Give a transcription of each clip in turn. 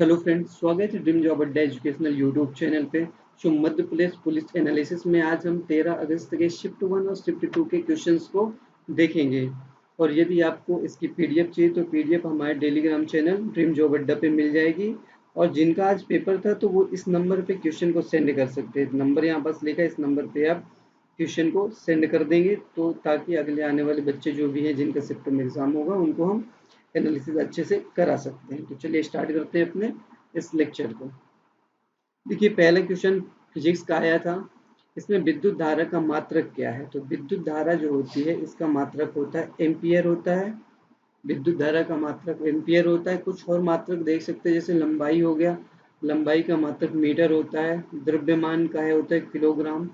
Hello friends, स्वागत है dream job अड्डा एजुकेशनल यूट्यूब चैनल पे। मध्य प्रदेश पुलिस एनालिसिस में आज हम 13 अगस्त के शिफ्ट 1 और शिफ्ट 2 के क्वेश्चंस को देखेंगे। और यदि आपको इसकी पीडीएफ चाहिए तो पीडीएफ हमारे टेलीग्राम चैनल ड्रीम जॉब अड्डा पे मिल जाएगी। और जिनका आज पेपर था तो वो इस नंबर पे क्वेश्चन को सेंड कर सकते हैं। नंबर यहाँ पास लिखा है, इस नंबर पे आप क्वेश्चन को सेंड कर देंगे तो ताकि अगले आने वाले बच्चे जो भी हैं जिनका शिफ्ट में एग्जाम होगा उनको हम एनालिसिस अच्छे से करा सकते हैं। तो चलिए स्टार्ट करते हैं अपने इस लेक्चर को। देखिए, पहला क्वेश्चन फिजिक्स का आया था। इसमें विद्युत धारा का मात्रक क्या है? तो विद्युत धारा जो होती है इसका मात्रक होता है एम्पियर होता है। विद्युत धारा का मात्रक एम्पियर होता है। कुछ और मात्रक देख सकते हैं, जैसे लंबाई हो गया, लंबाई का मात्रक मीटर होता है। द्रव्यमान का है होता है किलोग्राम।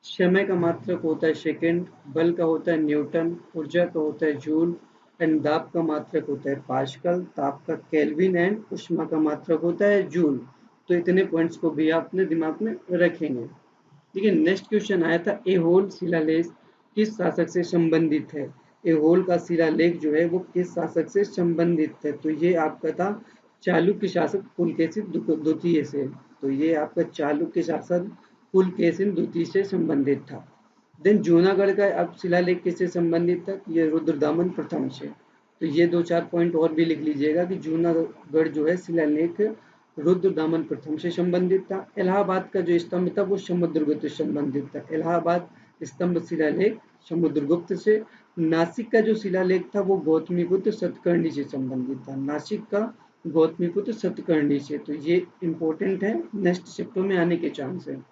समय का मात्रक होता है सेकंड। बल का होता है न्यूटन। ऊर्जा का होता है जूल। एंड दाब का मात्रक होता है पास्कल। ताप का केल्विन। एंड ऊष्मा का मात्रक होता है जूल। तो इतने पॉइंट्स को भी आप अपने दिमाग में रखेंगे। देखिए, नेक्स्ट क्वेश्चन आया था, एहोल शिलालेख किस शासक से संबंधित है? एहोल का शिलालेख जो है वो किस शासक से संबंधित है? तो ये आपका था चालुक्य शासक पुलकेशिन द्वितीय से। तो ये आपका चालुक्य शासक पुलकेशिन द्वितीय से संबंधित था। देन जूनागढ़ का अब शिलालेख किससे संबंधित था? ये रुद्रदामन प्रथम से। तो ये 2-4 पॉइंट और भी लिख लीजिएगा कि जूनागढ़ जो है शिलालेख रुद्रदामन प्रथम से संबंधित था। इलाहाबाद का जो स्तंभ था वो समुद्रगुप्त से संबंधित था। इलाहाबाद स्तंभ शिलालेख समुद्रगुप्त से। नासिक का जो शिलालेख था वो गौतमीपुत्र सतकर्णी से संबंधित था। नासिक का गौतमीपुत्र सतकर्णी से। तो ये इंपॉर्टेंट है, नेक्स्ट शिफ्टों में आने के चांस है।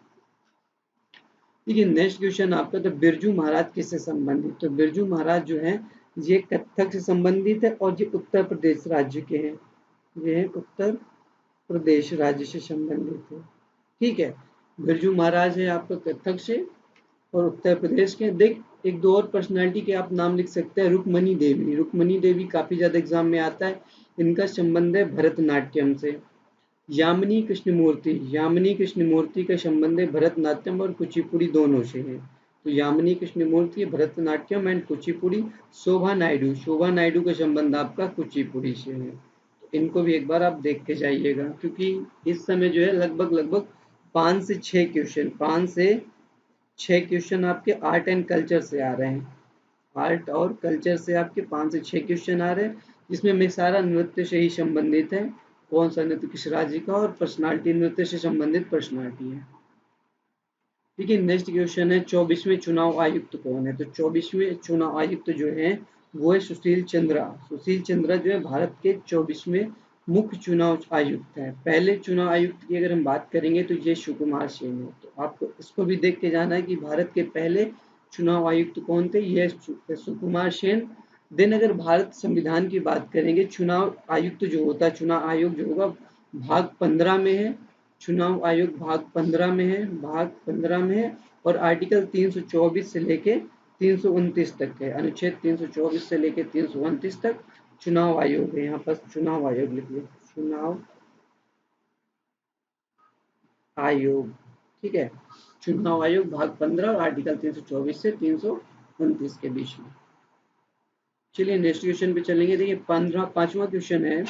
देखिए, नेक्स्ट क्वेश्चन आपका, तो बिरजू महाराज किससे संबंधित? तो बिरजू महाराज जो है ये कत्थक से संबंधित है और ये उत्तर प्रदेश राज्य के हैं। ये उत्तर प्रदेश राज्य से संबंधित है। ठीक है, बिरजू महाराज है आपका कत्थक से और उत्तर प्रदेश के। देख, एक दो और पर्सनालिटी के आप नाम लिख सकते हैं। रुक्मणी देवी, रुक्मणी देवी काफी ज्यादा एग्जाम में आता है। इनका संबंध है भरतनाट्यम से। यामिनी कृष्णमूर्ति, यामिनी कृष्णमूर्ति का संबंध है भरतनाट्यम और कुचिपुड़ी दोनों से है। तो यामिनी कृष्णमूर्ति भरतनाट्यम एंड कुचिपुड़ी। शोभा नायडू, शोभा नायडू का संबंध आपका कुचिपुड़ी से है। तो इनको भी एक बार आप देख के जाइएगा, क्योंकि इस समय जो है लगभग लगभग 5 से 6 क्वेश्चन आपके आर्ट एंड कल्चर से आ रहे हैं। आर्ट और कल्चर से आपके 5 से 6 क्वेश्चन आ रहे हैं, जिसमें में सारा नृत्य से ही संबंधित है। कौन सा नृत्य किस राज्य का, और पर्सनालिटी नृत्य से संबंधित पर्सनालिटी है। देखिए, नेक्स्ट क्वेश्चन है, 24वें चुनाव आयुक्त कौन है? तो 24वें चुनाव आयुक्त जो है वो है सुशील चंद्रा। सुशील चंद्रा जो है भारत के 24वें मुख्य चुनाव आयुक्त है। पहले चुनाव आयुक्त की अगर हम बात करेंगे तो ये सुकुमार सेन है। तो आपको इसको भी देख के जाना है कि भारत के पहले चुनाव आयुक्त कौन थे, ये सुकुमार सेन। देन अगर भारत संविधान की बात करेंगे, चुनाव आयुक्त जो होता है, चुनाव आयोग जो होगा भाग 15 में है। चुनाव आयोग भाग 15 में है और आर्टिकल 324 से लेके 329 तक है। अनुच्छेद 324 से लेके 329 तक चुनाव आयोग है। यहाँ पर चुनाव आयोग लिखिए, चुनाव आयोग। ठीक है, चुनाव आयोग भाग 15 आर्टिकल 324 से 329 के बीच में। चलिए नेक्स्ट क्वेश्चन पे चलेंगे। देखिए, 5वां क्वेश्चन है,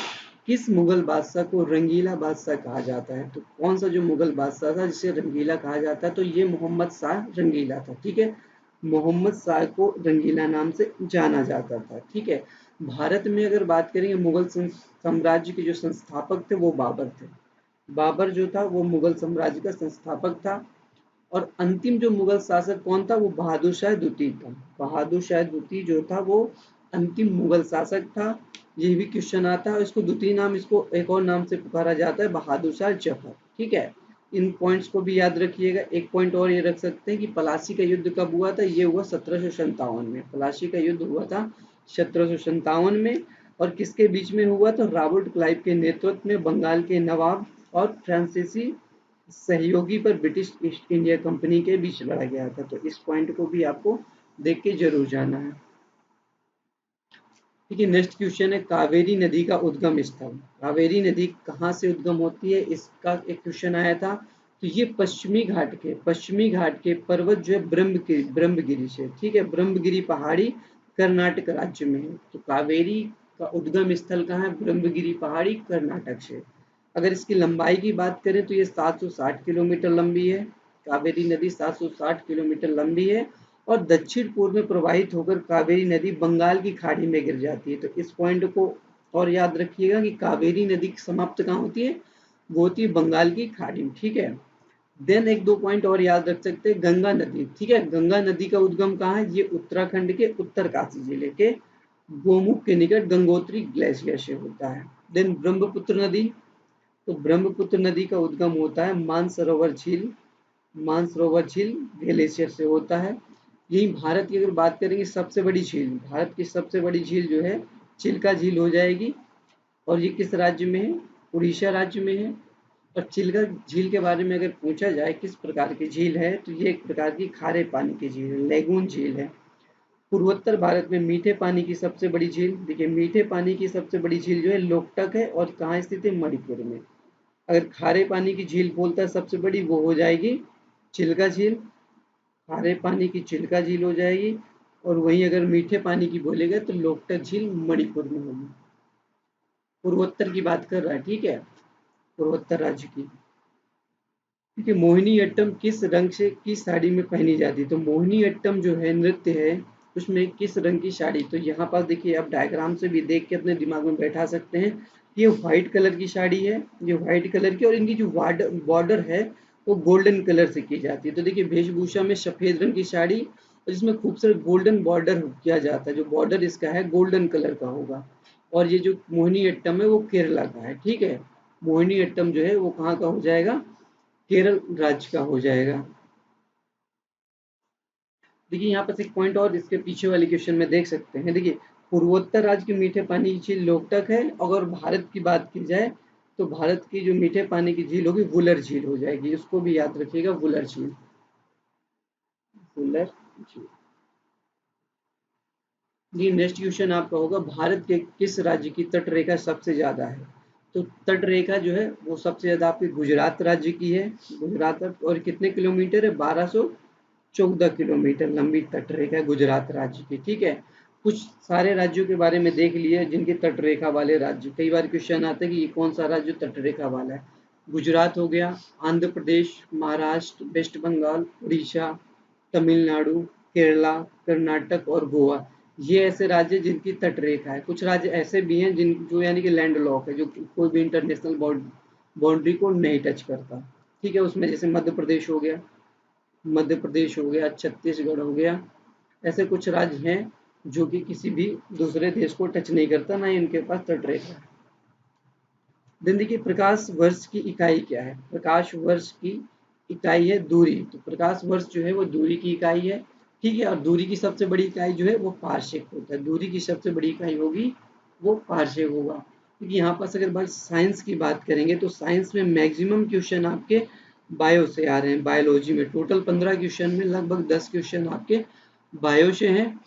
किस मुगल बादशाह को रंगीला बादशाह कहा जाता है? तो कौन सा जो मुगल बादशाह था जिसे रंगीला कहा जाता है? तो ये मोहम्मद शाह रंगीला था। ठीक है, मोहम्मद शाह को रंगीला नाम से जाना जाता था। ठीक है, भारत में अगर बात करेंगे मुगल साम्राज्य के जो संस्थापक थे वो बाबर थे। बाबर जो था वो मुगल साम्राज्य का संस्थापक था। और अंतिम जो मुगल शासक कौन था, वो बहादुर शाह द्वितीय था। बहादुर शाह द्वितीय जो था वो अंतिम मुगल शासक था। ये भी क्वेश्चन आता है। इसको द्वितीय नाम, इसको एक और नाम से पुकारा जाता है, बहादुर शाह जफर। ठीक है, इन पॉइंट्स को भी याद रखिएगा। एक पॉइंट और ये रख सकते हैं कि पलासी का युद्ध कब हुआ था? ये हुआ 1757 में। पलासी का युद्ध हुआ था 1757 में। और किसके बीच में हुआ? तो रॉबर्ट क्लाइव के नेतृत्व में बंगाल के नवाब और फ्रांसीसी सहयोगी पर ब्रिटिश ईस्ट इंडिया कंपनी के बीच लड़ा गया था। तो इस पॉइंट को भी आपको देख के जरूर जाना है। ठीक है, नेक्स्ट क्वेश्चन है, कावेरी नदी का उद्गम स्थल। कावेरी नदी कहाँ से उद्गम होती है, इसका एक क्वेश्चन आया था। तो ये पश्चिमी घाट के पर्वत जो है ब्रह्मगिरी से। ठीक है, ब्रह्मगिरी पहाड़ी कर्नाटक राज्य में है। तो कावेरी का उद्गम स्थल कहाँ है? ब्रह्मगिरी पहाड़ी कर्नाटक से। अगर इसकी लंबाई की बात करें तो ये 760 किलोमीटर लंबी है। कावेरी नदी 760 किलोमीटर लंबी है और दक्षिण पूर्व में प्रवाहित होकर कावेरी नदी बंगाल की खाड़ी में गिर जाती है। तो इस पॉइंट को और याद रखिएगा कि कावेरी नदी समाप्त कहाँ होती है, वो होती है बंगाल की खाड़ी में, ठीक है। देन एक दो पॉइंट और याद रख सकते हैं, गंगा नदी, ठीक है। गंगा नदी का उद्गम कहाँ है, ये उत्तराखंड के उत्तरकाशी जिले के गोमुख के निकट गंगोत्री ग्लेशियर से होता है। देन ब्रह्मपुत्र नदी, तो ब्रह्मपुत्र नदी का उद्गम होता है मानसरोवर झील ग्लेशियर से होता है। यही भारत की अगर बात करेंगे सबसे बड़ी झील, भारत की सबसे बड़ी झील जो है चिल्का झील हो जाएगी। और ये किस राज्य में है, उड़ीसा राज्य में है। और चिल्का झील के बारे में अगर पूछा जाए किस प्रकार की झील है, तो ये एक प्रकार की खारे पानी की झील है, लेगून झील है। पूर्वोत्तर भारत में मीठे पानी की सबसे बड़ी झील, देखिए मीठे पानी की सबसे बड़ी झील जो है लोकटक है और कहाँ स्थित है, मणिपुर में। अगर खारे पानी की झील बोलता है सबसे बड़ी, वो हो जाएगी चिल्का झील, खारे पानी की चिल्का झील हो जाएगी। और वहीं अगर मीठे पानी की बोलेगा तो लोकटक झील मणिपुर में होगी। पूर्वोत्तर की बात कर रहा है, ठीक है, पूर्वोत्तर राज्य की। ठीक है, मोहिनी अट्टम किस रंग से किस साड़ी में पहनी जाती है, तो मोहिनी अट्टम जो है नृत्य है उसमें किस रंग की साड़ी, तो यहाँ पास देखिए आप डायग्राम से भी देख के अपने दिमाग में बैठा सकते हैं। ये व्हाइट कलर की साड़ी है, ये व्हाइट कलर की, और इनकी जो बॉर्डर है वो गोल्डन कलर से की जाती है। तो देखिए वेशभूषा में सफेद रंग की साड़ी और जिसमें खूबसूरत गोल्डन बॉर्डर किया जाता है, जो बॉर्डर इसका है गोल्डन कलर का होगा। और ये जो मोहिनी अट्टम है वो केरला का है, ठीक है। मोहिनी अट्टम जो है वो कहाँ का हो जाएगा, केरल राज्य का हो जाएगा। देखिए यहाँ पर एक पॉइंट और इसके पीछे वाले क्वेश्चन में देख सकते हैं। देखिए पूर्वोत्तर राज्य की मीठे पानी की झील लोकटक है। अगर भारत की बात की जाए तो भारत की जो मीठे पानी की झील होगी वुलर झील हो जाएगी, इसको भी याद रखिएगा, वुलर झील, वुलर झील। ये नेक्स्ट क्वेश्चन आपका होगा, भारत के किस राज्य की तट रेखा सबसे ज्यादा है, तो तट रेखा जो है वो सबसे ज्यादा आपकी गुजरात राज्य की है। गुजरात, और कितने किलोमीटर है, 1214 किलोमीटर लंबी तट रेखा है गुजरात राज्य की, ठीक है। कुछ सारे राज्यों के बारे में देख लिए जिनके तट रेखा वाले राज्य, कई बार क्वेश्चन आता है कि ये कौन सा राज्य तट रेखा वाला है। गुजरात हो गया, आंध्र प्रदेश, महाराष्ट्र, वेस्ट बंगाल, उड़ीसा, तमिलनाडु, केरला, कर्नाटक और गोवा, ये ऐसे राज्य जिनकी तट रेखा है। कुछ राज्य ऐसे भी हैं जिन जो यानी कि लैंड लॉक है, जो कोई भी इंटरनेशनल बाउंड्री को नहीं टच करता, ठीक है। उसमें जैसे मध्य प्रदेश हो गया, छत्तीसगढ़ हो गया, ऐसे कुछ राज्य हैं जो कि किसी भी दूसरे देश को टच नहीं करता, ना ही इनके पास तट रेखा है। दिन देखिए प्रकाश वर्ष की इकाई क्या है, प्रकाश वर्ष की इकाई है दूरी। तो प्रकाश वर्ष जो है वो दूरी की इकाई है, ठीक है। और दूरी की सबसे बड़ी इकाई जो है वो पारसेक होता है, दूरी की सबसे बड़ी इकाई होगी वो पारसेक होगा। क्योंकि यहाँ पर अगर बात साइंस की बात करेंगे तो साइंस में मैक्सिमम क्वेश्चन आपके बायो से आ रहे हैं। बायोलॉजी में टोटल 15 क्वेश्चन में लगभग 10 क्वेश्चन आपके बायो से हैं,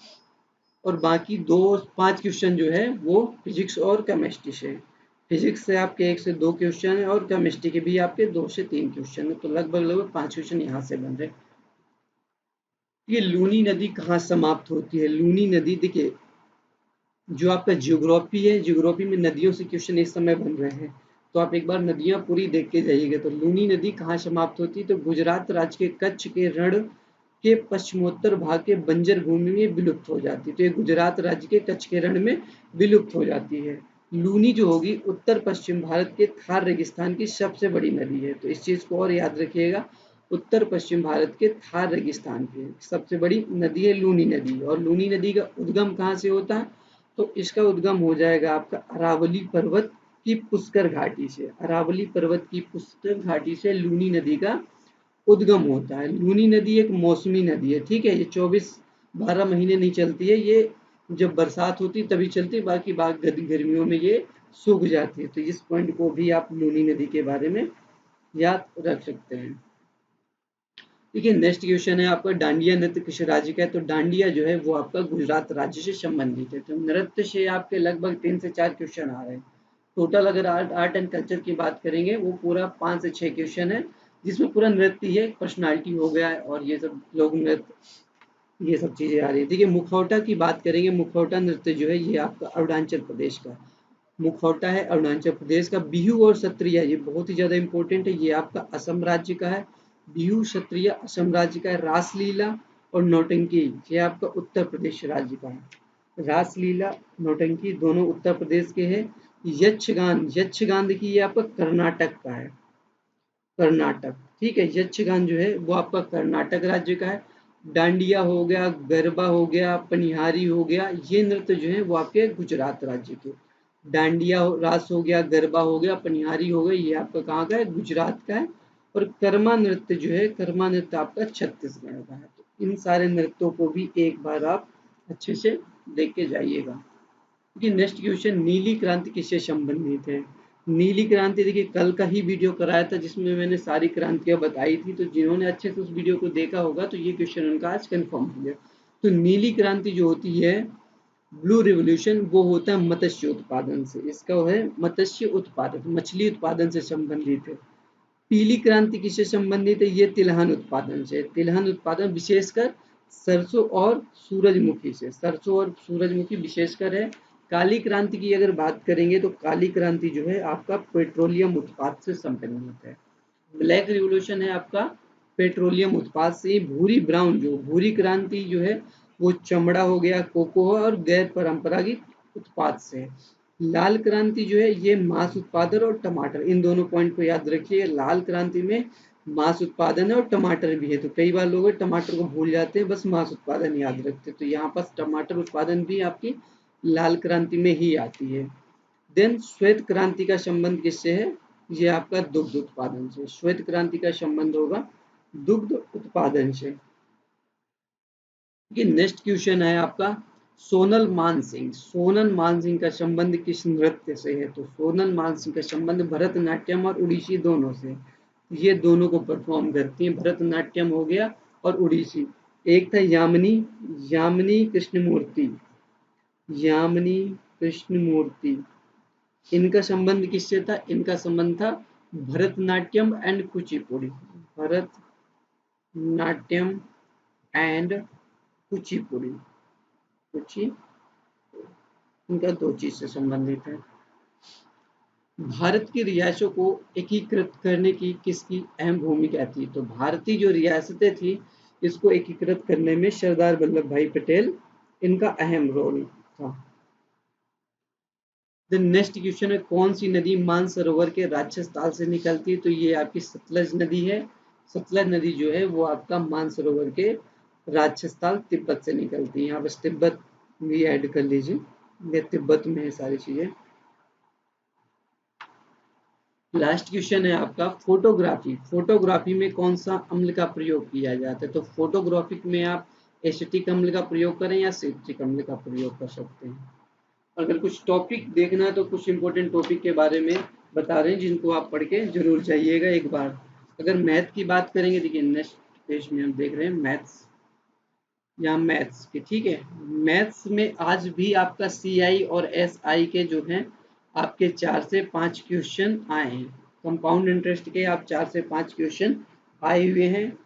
और बाकी 2-5 क्वेश्चन जो है वो फिजिक्स और केमिस्ट्री से है। फिजिक्स से आपके 1 से 2 क्वेश्चन है और केमिस्ट्री के भी आपके 2 से 3 क्वेश्चन है, तो लगभग 5 क्वेश्चन यहाँ से बन रहे। ये लूनी नदी कहाँ समाप्त होती है, लूनी नदी देखिए जो आपका जियोग्राफी है, जियोग्राफी में नदियों से क्वेश्चन इस समय बन रहे हैं, तो आप एक बार नदियां पूरी देख के जाइएगा। तो लूनी नदी कहाँ समाप्त होती है, तो गुजरात राज्य के कच्छ के रण के पश्चिमोत्तर भाग के बंजर भूमि में विलुप्त हो जाती है। तो ये गुजरात राज्य के कच्छ के रण में विलुप्त हो जाती है। लूनी जो होगी उत्तर पश्चिम भारत के थार रेगिस्तान की सबसे बड़ी नदी है, तो इस चीज को और याद रखिएगा, उत्तर पश्चिम भारत के थार रेगिस्तान की सबसे बड़ी नदी है लूनी नदी। और लूनी नदी का उद्गम कहाँ से होता है, तो इसका उद्गम हो जाएगा आपका अरावली पर्वत की पुष्कर घाटी से। अरावली पर्वत की पुष्कर घाटी से लूनी नदी का उद्गम होता है। लूनी नदी एक मौसमी नदी है, ठीक है। ये 24-12 महीने नहीं चलती है, ये जब बरसात होती है तभी चलती है, बाकी गर्मियों में ये सूख जाती है। तो इस पॉइंट को भी आप लूनी नदी के बारे में याद रख सकते हैं। देखिए नेक्स्ट क्वेश्चन है आपका, डांडिया नृत्य किस राज्य का है, तो डांडिया जो है वो आपका गुजरात राज्य से संबंधित है। तो नृत्य से आपके लगभग 3 से 4 क्वेश्चन आ रहे हैं। टोटल अगर आर्ट एंड कल्चर की बात करेंगे वो पूरा 5 से 6 क्वेश्चन है, जिसमें पूरा नृत्य है, पर्सनालिटी हो गया है और ये सब लोक नृत्य, ये सब चीजें आ रही है। देखिए मुखौटा की बात करेंगे, मुखौटा नृत्य जो है ये आपका अरुणाचल प्रदेश का, मुखौटा है अरुणाचल प्रदेश का। बिहू और सत्रिया ये बहुत ही ज्यादा इंपॉर्टेंट है, ये आपका असम राज्य का है। बिहू सत्रिया असम राज्य का है। रासलीला और नौटंकी ये आपका उत्तर प्रदेश राज्य का है। रासलीला नौटंकी दोनों उत्तर प्रदेश के हैं। यक्षगान, यक्षगान देखिए ये आपका कर्नाटक का है, कर्नाटक, ठीक है। यक्षगान जो है वो आपका कर्नाटक राज्य का है। डांडिया हो गया, गरबा हो गया, पनिहारी हो गया, ये नृत्य जो है वो आपके गुजरात राज्य के। डांडिया रास हो गया, गरबा हो गया, पनिहारी हो गया, ये आपका कहाँ का है, गुजरात का है। और कर्मा नृत्य जो है, कर्मा नृत्य आपका छत्तीसगढ़ का है। तो इन सारे नृत्यों को भी एक बार आप अच्छे से देख के जाइएगा। देखिए नेक्स्ट क्वेश्चन, नीली क्रांति किससे संबंधित है। नीली क्रांति देखिए कल का ही वीडियो कराया था जिसमें मैंने सारी क्रांतियां बताई थी, तो जिन्होंने अच्छे से उस वीडियो को देखा होगा तो ये क्वेश्चन उनका आज कंफर्म हो गया। तो नीली क्रांति जो होती है, ब्लू रिवोल्यूशन, वो होता है मत्स्य उत्पादन से, इसका वो है मत्स्य उत्पादन, मछली उत्पादन से संबंधित है। पीली क्रांति किससे संबंधित है, ये तिलहन उत्पादन से, तिलहन उत्पादन विशेषकर सरसों और सूरजमुखी से, सरसों और सूरजमुखी विशेषकर है। काली क्रांति की अगर बात करेंगे तो काली क्रांति जो है आपका पेट्रोलियम उत्पाद से संबंधित है। ब्लैक रिवोल्यूशन है आपका पेट्रोलियम उत्पाद से। भूरी ब्राउन जो भूरी क्रांति जो है वो चमड़ा हो गया, कोको और गैर परंपरागत उत्पाद से। लाल क्रांति जो है ये मांस उत्पादन और टमाटर, इन दोनों पॉइंट को याद रखिए। लाल क्रांति में मांस उत्पादन है और टमाटर भी है, तो कई बार लोग टमाटर को भूल जाते हैं, बस मांस उत्पादन याद रखते हैं। तो यहाँ पर टमाटर उत्पादन भी आपकी लाल क्रांति में ही आती है। देन श्वेत क्रांति का संबंध किससे है, ये आपका दुग्ध उत्पादन से, श्वेत क्रांति का संबंध होगा दुग्ध उत्पादन से। ये नेक्स्ट क्वेश्चन है आपका, सोनल मानसिंह, सोनल मानसिंह का संबंध किस नृत्य से है। तो सोनल मानसिंह का संबंध भरतनाट्यम और उड़ीसी दोनों से, ये दोनों को परफॉर्म करती हैं। भरतनाट्यम हो गया और उड़ीसी। एक था यामिनी, यामिनी कृष्णमूर्ति, यामिनी कृष्णमूर्ति, इनका संबंध किससे था, इनका संबंध था भरतनाट्यम एंड कुचिपुड़ी, भरतनाट्यम एंड कुचिपुड़ी, कुची, इनका दो चीज से संबंधित है। भारत की रियासतों को एकीकृत करने की किसकी अहम भूमिका थी। तो भारतीय जो रियासतें थी इसको एकीकृत करने में सरदार वल्लभ भाई पटेल, इनका अहम रोल था। द नेक्स्ट क्वेश्चन है, कौन सी नदी मानसरोवर के राक्षस ताल से निकलती है। तो ये आपकी सतलज नदी है। सतलज नदी जो है वो आपका मानसरोवर के राक्षस ताल तिब्बत से निकलती है। यहाँ बस तिब्बत भी ऐड कर लीजिए, ये तिब्बत में है सारी चीजें। लास्ट क्वेश्चन है आपका, फोटोग्राफी, फोटोग्राफी में कौन सा अम्ल का प्रयोग किया जाता है। तो फोटोग्राफी में आप एसिटिक अम्ल का प्रयोग करें या सिट्रिक अम्ल का प्रयोग कर सकते हैं। अगर कुछ टॉपिक देखना है तो कुछ इंपॉर्टेंट टॉपिक के बारे में बता रहे हैं जिनको आप पढ़ के जरूर जाइएगा एक बार। अगर मैथ की बात करेंगे, देखिए नेक्स्ट पेज में हम देख रहे हैं मैथ्स, यहाँ मैथ्स के, ठीक है। मैथ्स में आज भी आपका सीआई और एसआई के जो हैं आपके 4 से 5 क्वेश्चन आए हैं। कंपाउंड इंटरेस्ट के आप 4 से 5 क्वेश्चन आए हुए हैं।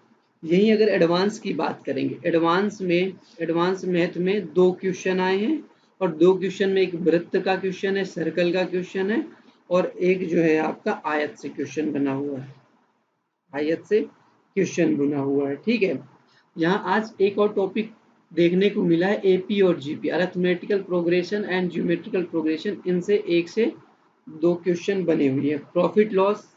यही अगर एडवांस की बात करेंगे, एडवांस मैथ में 2 क्वेश्चन आए हैं, और 2 क्वेश्चन में एक वृत्त का क्वेश्चन है, सर्कल का क्वेश्चन है, और एक जो है आपका आयत से क्वेश्चन बना हुआ है, आयत से क्वेश्चन बना हुआ है, ठीक है। यहाँ आज एक और टॉपिक देखने को मिला है, एपी और GP, arithmetical progression and geometrical progression, इनसे 1 से 2 क्वेश्चन बने हुए हैं। Profit loss,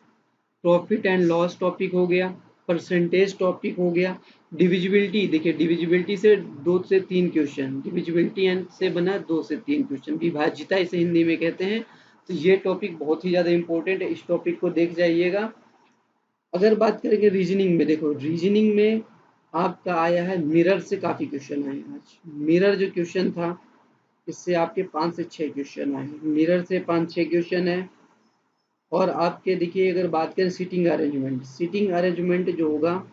profit and loss topic हो गया, परसेंटेज टॉपिक हो गया, डिविजिबिलिटी, देखिए डिविजिबिलिटी से 2 से 3 क्वेश्चन, डिविजिबिलिटी एंड से बना 2 से 3 क्वेश्चन, विभाज्यता इसे हिंदी में कहते हैं। तो ये टॉपिक बहुत ही ज्यादा इंपॉर्टेंट है, इस टॉपिक को देख जाइएगा। अगर बात करेंगे रीजनिंग में, देखो रीजनिंग में आपका आया है मिरर से काफी क्वेश्चन आए हैं आज। मिरर जो क्वेश्चन था इससे आपके 5 से 6 क्वेश्चन आए हैं, मिरर से 5-6 क्वेश्चन है। और आपके देखिए अगर बात करें सिटिंग अरेंजमेंट, सिटिंग अरेंजमेंट जो होगा,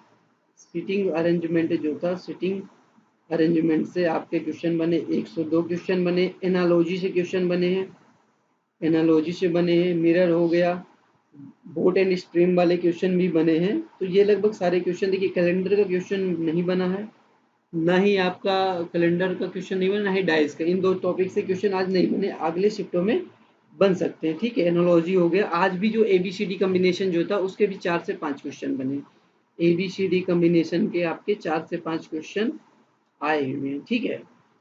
सिटिंग अरेंजमेंट जो था, सिटिंग अरेंजमेंट से आपके क्वेश्चन बने 102 क्वेश्चन बने। एनालॉजी से क्वेश्चन बने हैं, एनालॉजी से बने हैं। मिरर हो गया, बोट एंड स्ट्रीम वाले क्वेश्चन भी बने हैं। तो ये लगभग सारे क्वेश्चन, देखिए कैलेंडर का क्वेश्चन नहीं बना है, ना ही आपका कैलेंडर का क्वेश्चन नहीं बना, ना ही डाइस का, इन 2 टॉपिक से क्वेश्चन आज नहीं बने, अगले शिफ्टों में बन सकते हैं। ठीक है, एनालॉजी हो गया। आज भी जो एबीसीडी कॉम्बिनेशन जो था उसके भी 4 से 5 क्वेश्चन बने। एबीसीडी कॉम्बिनेशन के आपके 4 से 5 क्वेश्चन आए हुए हैं। ठीक है,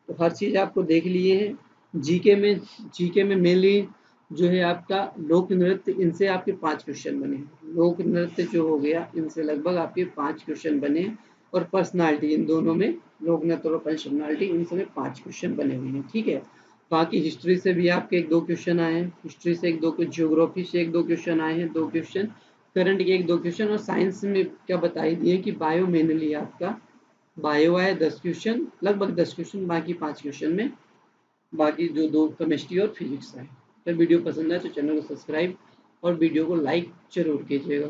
तो हर चीज आपको देख लिए हैं। जीके में मेनली जो है आपका लोक नृत्य, इनसे आपके 5 क्वेश्चन बने हैं। लोक नृत्य जो हो गया, इनसे लगभग आपके 5 क्वेश्चन बने हैं। और पर्सनालिटी, इन दोनों में, लोक नृत्य और पर्सनालिटी, इनसे में 5 क्वेश्चन बने हुए हैं। ठीक है, बाकी हिस्ट्री से भी आपके 1-2 क्वेश्चन आए हैं। हिस्ट्री से 1-2 कुछ, ज्योग्राफी से 1-2 क्वेश्चन आए हैं, 2 क्वेश्चन, करंट के 1-2 क्वेश्चन, और साइंस में क्या बता ही दिए कि बायो मेनली आपका बायो आए 10 क्वेश्चन, लगभग 10 क्वेश्चन, बाकी 5 क्वेश्चन में बाकी जो 2 केमिस्ट्री और फिजिक्स आए। अगर वीडियो पसंद आए तो चैनल को सब्सक्राइब और वीडियो को लाइक जरूर कीजिएगा।